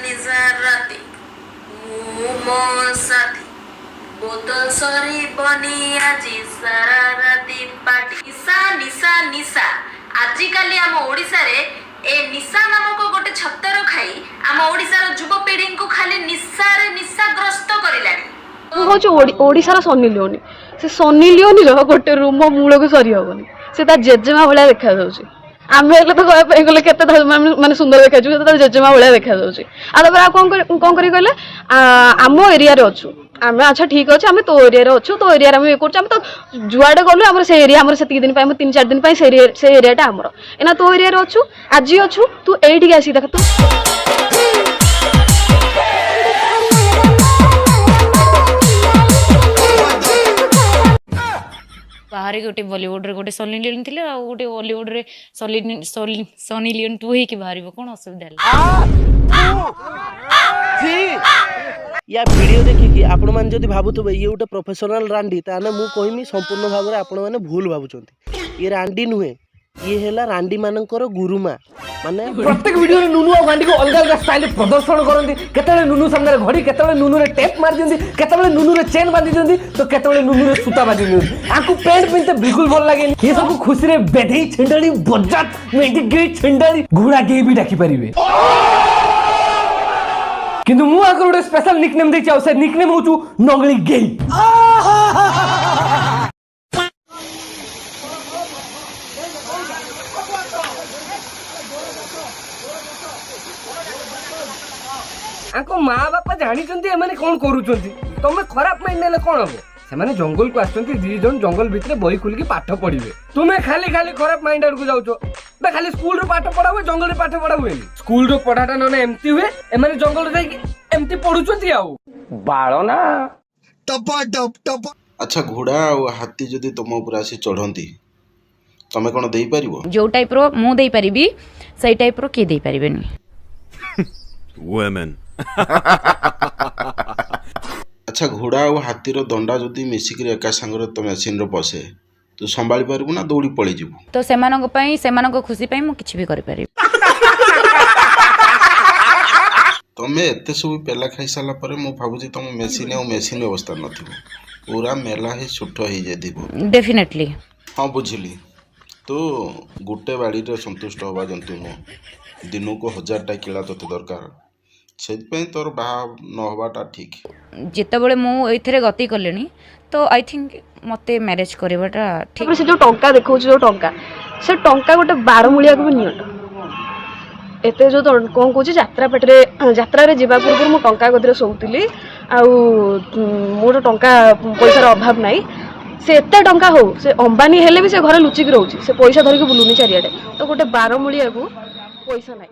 निशा राती मो साथी बोतल सरी बनी आजी सारा राती पार्टी निशा निशा निशा आजिकाली आम ओडिसा रे ए निशा नामक गोटे छतर खाई आम ओडिसा रो युवपीढ़ी को खाली निशा रे निशाग्रस्त करिलानी ମୁଁ କହୁଛି ଓଡ଼ିଶାର ସନି ଲିଓନି ସେ ସନି ଲିଓନିର ଗୋଟେ ରୁମ ମୂଳକୁ ସରି ହବନି ସେ ତା ଜେଜେମା ଭଳିଆ ଦେଖାଯାଉଛି ଆମେ ହେଲେ ତ କହିବା ପାଇଁ ଗଲେ କେତେ ମାନେ ସୁନ୍ଦର ଦେଖାଯାଉଛି ସେ ତା ଜେଜେମା ଭଳିଆ ଦେଖାଯାଉଛି ଆଉ ତାପରେ ଆଉ କଣ କରି କହିଲେ ଆମ ଏରିଆରେ ଅଛୁ ଆମେ ଆଚ୍ଛା ଠିକ ଅଛି ଆମେ ତୋ ଏରିଆରେ ଅଛୁ ତୋ ଏରିଆରେ ଆମେ ଇଏ କରୁଛୁ ଆମେ ତ ଯୁଆଡ଼େ ଗଲୁ ଆମର ସେ ଏରିଆ ଆମର ସେତିକି ଦିନ ପାଇଁ ଆମେ 3-4 ଦିନ ପାଇଁ ସେ ଏରିଆଟା ଆମର ଏନା ତୋ ଏରିଆରେ ଅଛୁ ଆଜି ଅଛୁ ତୁ ଏଇଠିକି ଆସିକି ଦେଖ ତୁ बाहर गोटे बॉलीवुड रे गोटे सनी लियोन थिले आ गोटे बॉलीवुड रे सनी लियोन टू ही कि बाहर कौन असुविधा या वीडियो देखिकी आपण मान जदि भाबुथबे ये गोटे प्रोफेशनल रांडी ताने मु कहमी संपूर्ण भाव में आपण माने भूल भाबुचंती ये रांडी नुहे ये हैला रांडी मानकर गुरुमा माने प्रत्येक वीडियो रे नुनु और गांडी को अलग अलग स्टाइल प्रदर्शन करंती केतले नुनु सामने घड़ी केतले नुनु रे टेप मार दियंती केतले नुनु रे चेन बांधी दियंती तो केतले नुनु रे सूता बांधी दियंती आकु पैंट पिनते बिल्कुल भल लागे ये सब खुशी रे बेढई छिंडली बजात मेंटी गई छिंडली घोड़ा के भी डाकी परिबे किंतु मु आकर गोटे स्पेशल निकनेम देछि आ से निकनेम होचु नगली गेई आको माँ बापा जानी एमाने कौन करूचंती तमे खराब माइंड नेले कौन हो सेमाने जंगल को आछंती दी जन जंगल भितरे बही खुल के पाठ पढिबे तुमे खाली खाली खराब माइंड आड़ को जाउछो बे खाली स्कूल रो पाठ पढा हुए जंगल रे पाठ पढा हुए स्कूल रो पढ़ाटा नने एम्ति हुए एमाने जंगल रे जाई एम्ति पढुचंती आउ बाळो ना टपा टप टप अच्छा घोड़ा और हाथी जदि तुम ऊपर आसी चढ़ती तमे कौन दे पारिबो जो टाइप रो मु देई परिबी सही टाइप रो के देई परिबेनी वुमेन अच्छा घोड़ा और हाथी रो दंडा जदि मिसिक एका संगे तो मेसीन रो पसे तू संभाली पारबू ना दौड़ी पड़ी जीवू तो सेमानक पई सेमानक खुशी पई मु किछि भी करि परिबी तमे एते सब पेला खाई साला पर मु भाबुजी तुम मेसीन और मेसीन अवस्था नथिबो पूरा मेला ही छुट हो जाइबो डेफिनेटली हाँ बुझिली तो गोटे बाड़ी रे संतुष्ट होबा जंतु नो दिन को 1000टा किला तते दरकार सेतपई तोर बाहा न होबाटा ठीक जितेबले मु एथरे गति करलेनी तो आई थिंक मते मैरिज करबाटा ठीक से जो टंका देखौ जो टंका से टंका गोटे 12 मुलिया को नियट एते जो कोन कहूँ यात्रा पेटरे यात्रा रे जीवा पूर्व मु टंका गदरे सोउतिली आउ मोर टंका पैसार अभाव नाही से एते टंका हो से अंबानी हेले भी से घरे लुचिक रहउची से पैसा धरिक बुलुनी चारियाडे तो गोटे 12 मुलिया को पैसा नाही।